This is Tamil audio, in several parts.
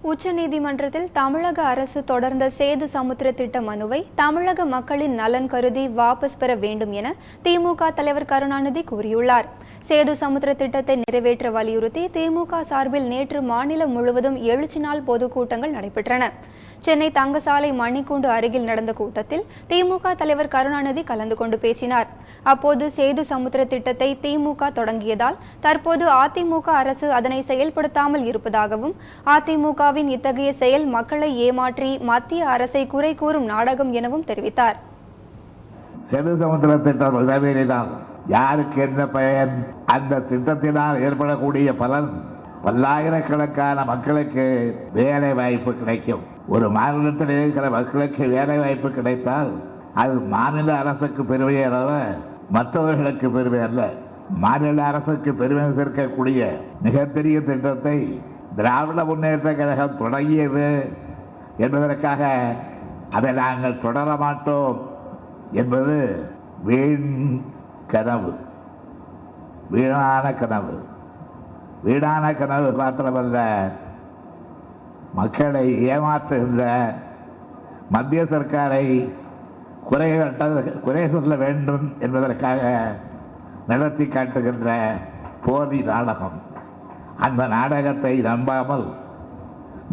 உச்சநீதிமன்றத்தில் தமிழக அரசு தொடர்ந்த சேது சமுத்திர திட்ட மனுவை தமிழக மக்களின் நலன் கருதி வாபஸ் பெற வேண்டும் என திமுக தலைவர் கருணாநிதி கூறியுள்ளார். சேது சமுத்திர திட்டத்தை நிறைவேற்ற வலியுறுத்தி திமுக சார்பில் நேற்று மாநிலம் முழுவதும் எழுச்சி நாள் பொதுக்கூட்டங்கள் நடைபெற்றன. சென்னை தங்கசாலை மணிக்கூண்டு அருகில் நடந்த கூட்டத்தில் திமுக தலைவர் கருணாநிதி கலந்து கொண்டு பேசினார். அப்போது சேது சமுத்திர திட்டத்தை திமுக தொடங்கியதால் தற்போது அதிமுக அரசு அதனை செயல்படுத்தாமல் இருப்பதாகவும், அதிமுகவின் இத்தகைய செயல் மக்களை ஏமாற்றி மத்திய அரசை குறை கூறும் நாடகம் எனவும் தெரிவித்தார். சேது சமுத்திர திட்டம் நிறைவேறினால் யாருக்கு என்ன பயன்? அந்த திட்டத்தினால் ஏற்படக்கூடிய பலன் பல்லாயிரக்கணக்கான மக்களுக்கு வேலை வாய்ப்பு கிடைக்கும். ஒரு மாநிலத்தில் இருக்கிற மக்களுக்கு வேலை வாய்ப்பு கிடைத்தால் அது மாநில அரசுக்கு பெருமை அல்ல, மற்றவர்களுக்கு பெருமை அல்ல. மாநில அரசுக்கு பெருமை சேர்க்கக்கூடிய மிகப்பெரிய திட்டத்தை திராவிட முன்னேற்ற கழகம் தொடங்கியது என்பதற்காக அதை நாங்கள் தொடர மாட்டோம் என்பது வீண் கனவு, வீணான கனவு. வீணான கனவு மாத்திரமல்ல, மக்களை ஏமாற்றுகின்ற மத்திய சர்க்காரை குறை சொல்ல வேண்டும் என்பதற்காக நடத்தி காட்டுகின்ற போலி நாடகம். அந்த நாடகத்தை நம்பாமல்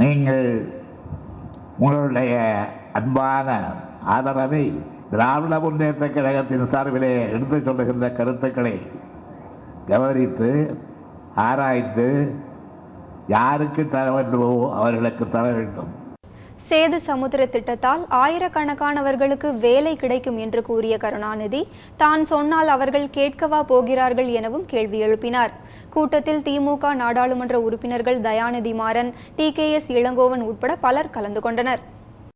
நீங்கள் உங்களுடைய அன்பான ஆதரவை திராவிட முன்னேற்ற கழகத்தின் சார்பிலே எடுத்துச் சொல்லுகின்ற கருத்துக்களை கவனித்து ஆராய்ந்து யாருக்கு தர வேண்டுமோ அவர்களுக்கு தர வேண்டும். சேது சமுத்திர திட்டத்தால் ஆயிரக்கணக்கானவர்களுக்கு வேலை கிடைக்கும் என்று கூறிய கருணாநிதி, தான் சொன்னால் அவர்கள் கேட்கவா போகிறார்கள் எனவும் கேள்வி எழுப்பினார். கூட்டத்தில் திமுக நாடாளுமன்ற உறுப்பினர்கள் தயாநிதி மாறன், TKS இளங்கோவன் உட்பட பலர் கலந்து கொண்டனர்.